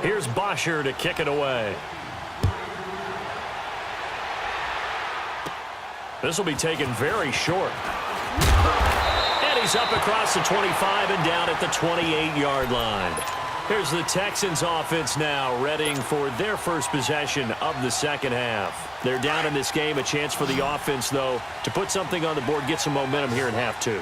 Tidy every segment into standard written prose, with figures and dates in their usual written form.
Here's Bosher to kick it away. This will be taken very short. And he's up across the 25 and down at the 28-yard line. Here's the Texans offense now, readying for their first possession of the second half. They're down in this game. A chance for the offense, though, to put something on the board, get some momentum here in half two.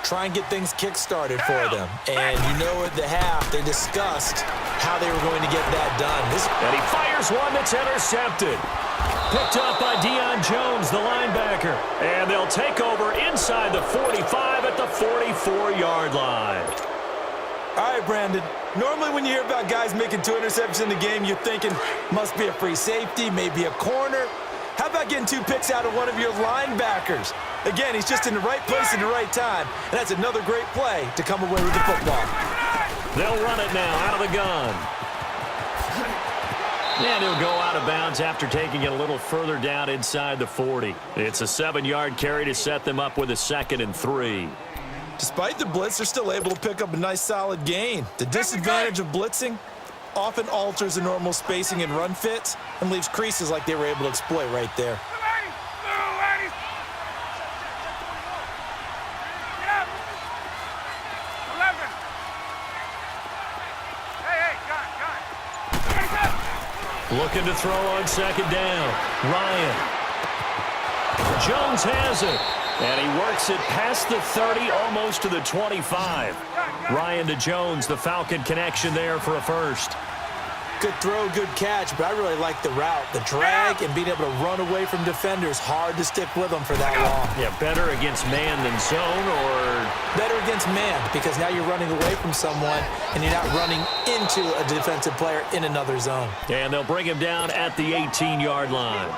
Try and get things kick-started for them. And you know at the half, they discussed how they were going to get that done. And he fires one that's intercepted. Picked up by Deion Jones, the linebacker. And they'll take over inside the 45 at the 44-yard line. All right, Brandon. Normally when you hear about guys making 2 interceptions in the game, you're thinking must be a free safety, maybe a corner. How about getting 2 picks out of one of your linebackers? Again, he's just in the right place at the right time, and that's another great play to come away with the football. They'll run it now out of the gun. And he'll go out of bounds after taking it a little further down inside the 40. It's a 7-yard carry to set them up with a 2nd and 3. Despite the blitz, they're still able to pick up a nice solid gain. The disadvantage of blitzing often alters the normal spacing and run fits and leaves creases like they were able to exploit right there. Looking to throw on 2nd down. Ryan. Jones has it. And he works it past the 30, almost to the 25. Ryan to Jones, the Falcon connection there for a first. Good throw, good catch, but I really like the route. The drag and being able to run away from defenders, hard to stick with them for that long. Yeah, better against man than zone, or? Better against man, because now you're running away from someone and you're not running into a defensive player in another zone. And they'll bring him down at the 18-yard line.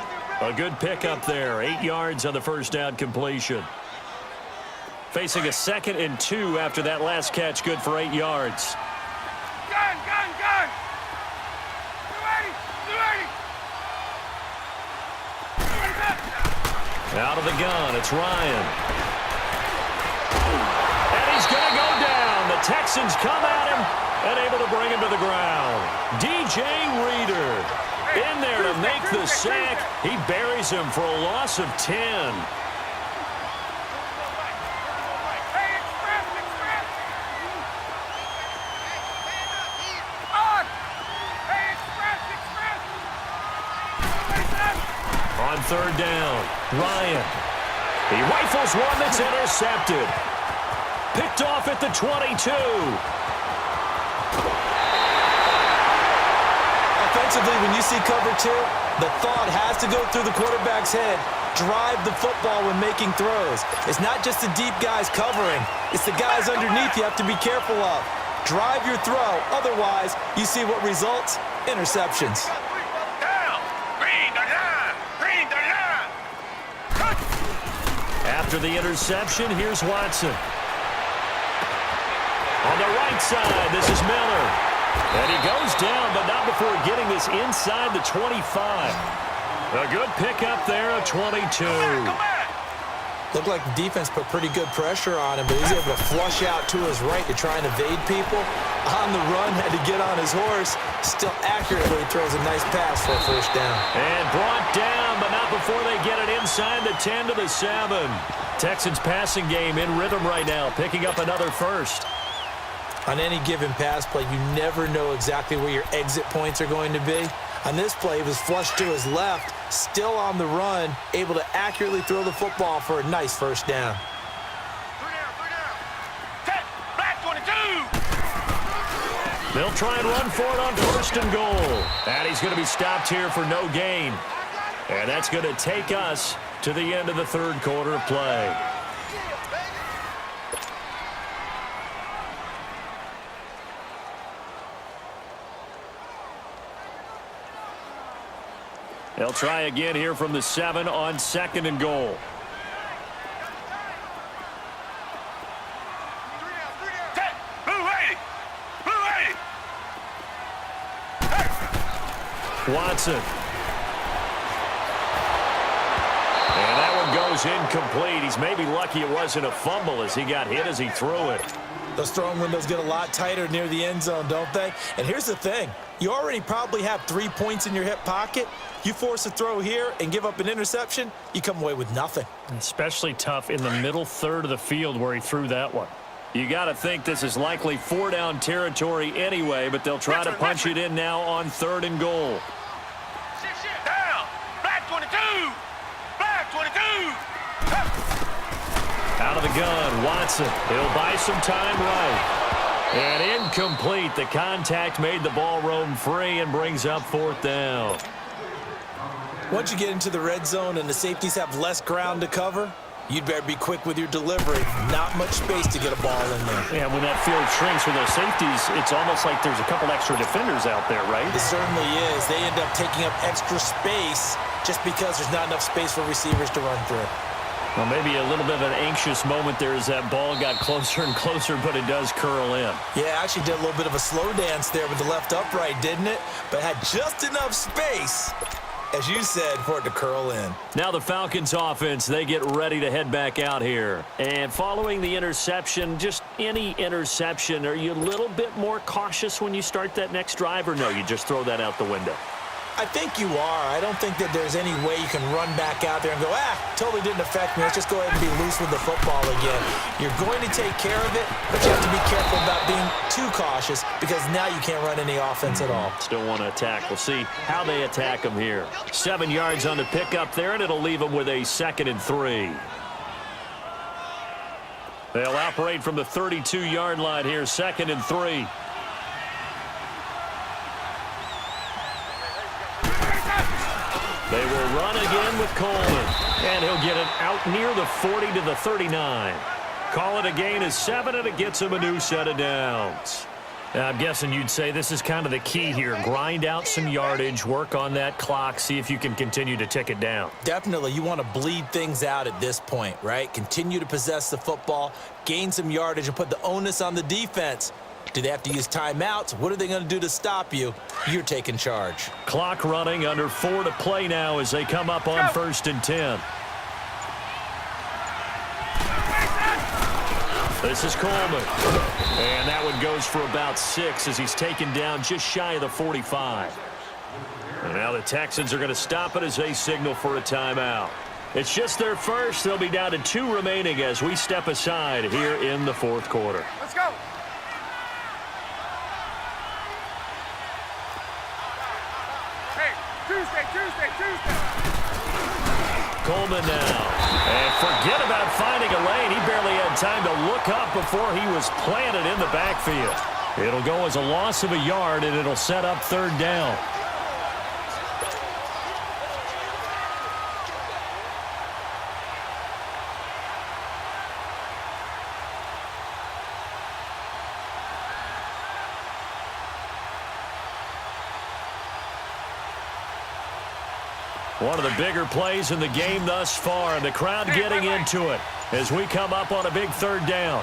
A good pickup there, 8 yards on the first down completion. Facing a 2nd and 2 after that last catch, good for 8 yards. Gun! Out of the gun, it's Ryan. And he's going to go down. The Texans come at him and able to bring him to the ground. DJ Reader in there to make the sack. He buries him for a loss of 10. On 3rd down, Ryan. He rifles one that's intercepted. Picked off at the 22. Offensively, when you see cover 2, the thought has to go through the quarterback's head. Drive the football when making throws. It's not just the deep guys covering. It's the guys underneath you have to be careful of. Drive your throw. Otherwise, you see what results? Interceptions. After the interception, here's Watson. On the right side, this is Miller. And he goes down, but not before getting this inside the 25. A good pickup there, a 22. Looked like the defense put pretty good pressure on him, but he's able to flush out to his right to try and evade people. On the run, had to get on his horse. Still accurately throws a nice pass for a first down. And brought down, but not before they get it inside the 10 to the 7. Texans passing game in rhythm right now, picking up another first. On any given pass play, you never know exactly where your exit points are going to be. On this play, he was flushed to his left, still on the run, able to accurately throw the football for a nice first down. They'll try and run for it on 1st and goal. And he's going to be stopped here for no gain. And that's going to take us to the end of the 3rd quarter of play. They'll try again here from the 7 on 2nd and goal. Watson. And that one goes incomplete. He's maybe lucky it wasn't a fumble as he got hit as he threw it. Those throwing windows get a lot tighter near the end zone, don't they? And here's the thing. You already probably have 3 points in your hip pocket. You force a throw here and give up an interception, you come away with nothing. Especially tough in the middle third of the field where he threw that one. You got to think this is likely 4-down territory anyway, but they'll try to punch it in now on 3rd and goal. Down. Black 22. Black 22. Out of the gun, Watson. He'll buy some time right. And incomplete. The contact made the ball roam free and brings up 4th down. Once you get into the red zone and the safeties have less ground to cover, you'd better be quick with your delivery. Not much space to get a ball in there. Yeah, when that field shrinks with those safeties, it's almost like there's a couple extra defenders out there, right? It certainly is. They end up taking up extra space just because there's not enough space for receivers to run through. Well, maybe a little bit of an anxious moment there as that ball got closer and closer, but it does curl in. Yeah, actually did a little bit of a slow dance there with the left upright, didn't it? But had just enough space, as you said, for it to curl in. Now the Falcons offense, they get ready to head back out here. And following the interception, just any interception, are you a little bit more cautious when you start that next drive, or no, you just throw that out the window? I think you are. I don't think that there's any way you can run back out there and go, totally didn't affect me. Let's just go ahead and be loose with the football again. You're going to take care of it, but you have to be careful about being too cautious because now you can't run any offense at all. Still want to attack. We'll see how they attack them here. 7 yards on the pickup there, and it'll leave them with a 2nd and 3. They'll operate from the 32-yard line here, 2nd and 3. They will run again with Coleman, and he'll get it out near the 40 to the 39. Call it a gain of 7, and it gets him a new set of downs. I'm guessing you'd say this is kind of the key here. Grind out some yardage, work on that clock, see if you can continue to tick it down. Definitely. You want to bleed things out at this point, right? Continue to possess the football, gain some yardage, and put the onus on the defense. Do they have to use timeouts? What are they going to do to stop you? You're taking charge. Clock running, under 4 to play now as they come up on 1st and 10. This is Coleman. And that one goes for about 6 as he's taken down just shy of the 45. And now the Texans are going to stop it as they signal for a timeout. It's just their first. They'll be down to 2 remaining as we step aside here in the 4th quarter. Let's go. Tuesday. Coleman now. And forget about finding a lane. He barely had time to look up before he was planted in the backfield. It'll go as a loss of a yard, and it'll set up 3rd down. One of the bigger plays in the game thus far, and the crowd getting into it as we come up on a big 3rd down.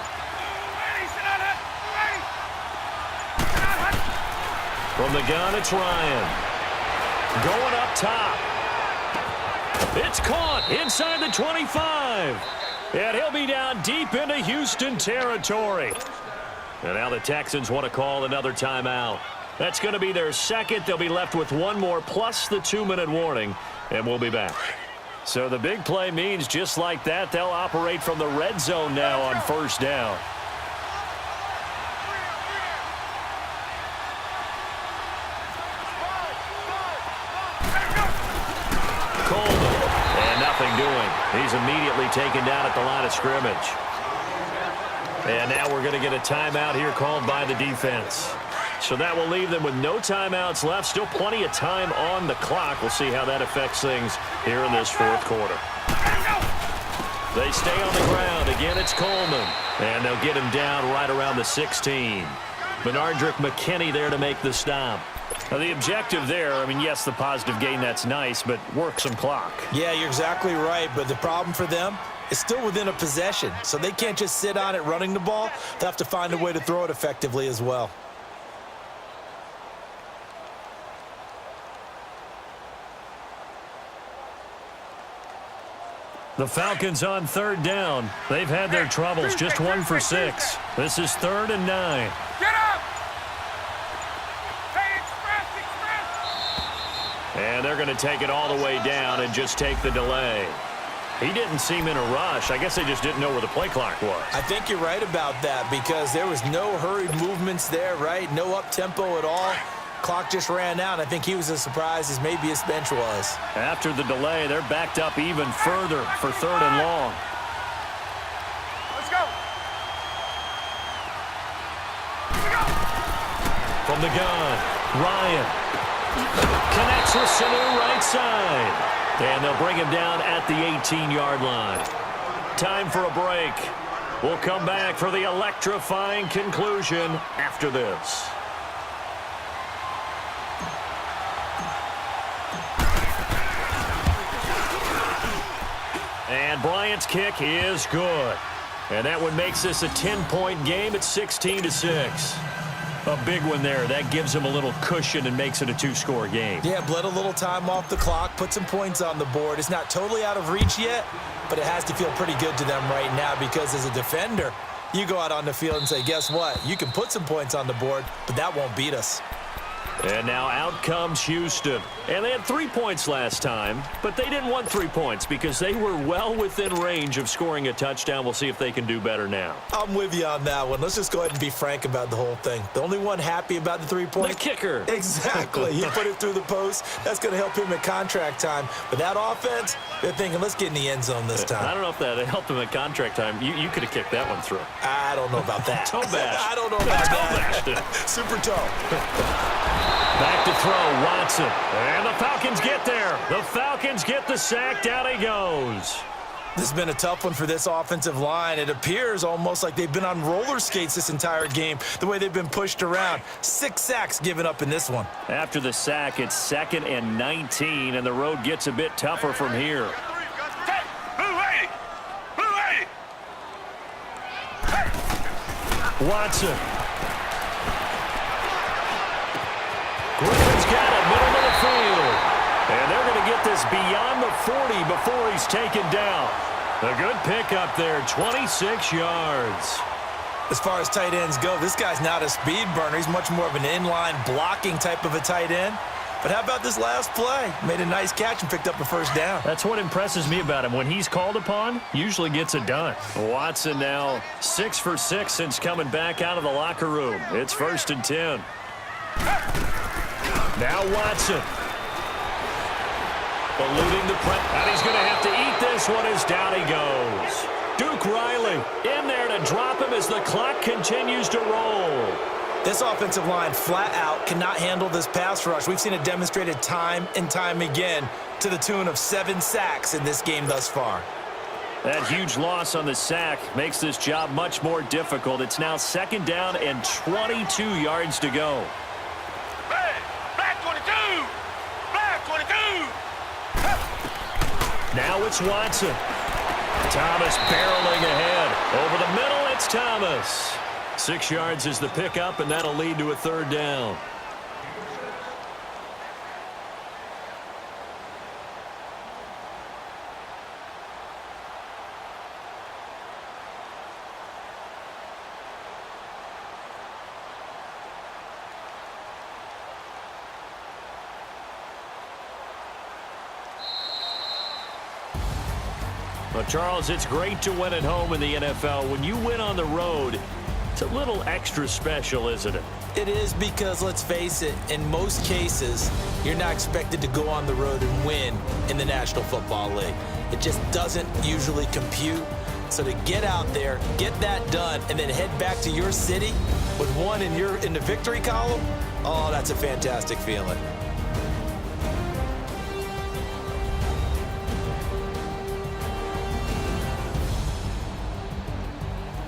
From the gun, it's Ryan. Going up top. It's caught inside the 25. And he'll be down deep into Houston territory. And now the Texans want to call another timeout. That's going to be their 2nd. They'll be left with 1 more plus the 2-minute warning. And we'll be back. So the big play means just like that, they'll operate from the red zone now on 1st down. Coleman, and nothing doing. He's immediately taken down at the line of scrimmage. And now we're going to get a timeout here called by the defense. So that will leave them with no timeouts left. Still plenty of time on the clock. We'll see how that affects things here in this 4th quarter. They stay on the ground. Again, it's Coleman. And they'll get him down right around the 16. Benardrick McKinney there to make the stop. Now, the objective there, I mean, yes, the positive gain, that's nice, but work some clock. Yeah, you're exactly right. But the problem for them is still within a possession. So they can't just sit on it running the ball. They'll have to find a way to throw it effectively as well. The Falcons on third down. They've had their troubles, just 1 for 6. This is 3rd and 9. Get up! Hey, express! And they're going to take it all the way down and just take the delay. He didn't seem in a rush. I guess they just didn't know where the play clock was. I think you're right about that because there was no hurried movements there, right? No up-tempo at all. Clock just ran out. I think he was as surprised as maybe his bench was. After the delay, they're backed up even further for 3rd and long. Let's go! From the gun, Ryan connects with Sanu right side. And they'll bring him down at the 18-yard line. Time for a break. We'll come back for the electrifying conclusion after this. And Bryant's kick is good. And that one makes this a 10-point game at 16-6. A big one there. That gives him a little cushion and makes it a 2-score game. Yeah, bled a little time off the clock, put some points on the board. It's not totally out of reach yet, but it has to feel pretty good to them right now because as a defender, you go out on the field and say, guess what? You can put some points on the board, but that won't beat us. And now out comes Houston. And they had 3 points last time, but they didn't want 3 points because they were well within range of scoring a touchdown. We'll see if they can do better now. I'm with you on that one. Let's just go ahead and be frank about the whole thing. The only one happy about the 3 points? The kicker. Exactly. He put it through the post. That's going to help him at contract time. But that offense, they're thinking, let's get in the end zone this time. I don't know if that helped him at contract time. You could have kicked that one through. I don't know about that. Toe bash. I don't know about that. Toe bashed it. Super toe. Back to throw, Watson. And the Falcons get there. The Falcons get the sack. Down he goes. This has been a tough one for this offensive line. It appears almost like they've been on roller skates this entire game, the way they've been pushed around. 6 sacks given up in this one. After the sack, it's 2nd and 19, and the road gets a bit tougher from here. Watson. Griffin's got it, middle of the field. And they're going to get this beyond the 40 before he's taken down. A good pickup there, 26 yards. As far as tight ends go, this guy's not a speed burner. He's much more of an inline blocking type of a tight end. But how about this last play? Made a nice catch and picked up a first down. That's what impresses me about him. When he's called upon, usually gets it done. Watson now 6 for 6 since coming back out of the locker room. It's 1st and 10. Now Watson. Eluding the press. And he's going to have to eat this one as down he goes. Duke Riley in there to drop him as the clock continues to roll. This offensive line flat out cannot handle this pass rush. We've seen it demonstrated time and time again to the tune of 7 sacks in this game thus far. That huge loss on the sack makes this job much more difficult. It's now 2nd down and 22 yards to go. Black 22! Black 22! Now it's Watson. Thomas barreling ahead. Over the middle, it's Thomas. 6 yards is the pickup, and that'll lead to a 3rd down. Well, Charles, it's great to win at home in the NFL. When you win on the road, it's a little extra special, isn't it? It is because, let's face it, in most cases, you're not expected to go on the road and win in the National Football League. It just doesn't usually compute. So to get out there, get that done, and then head back to your city with one in the victory column, oh, that's a fantastic feeling.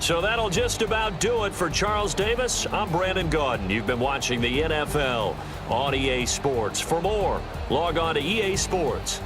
So that'll just about do it for Charles Davis. I'm Brandon Gaudin. You've been watching the NFL on EA Sports. For more, log on to EA Sports.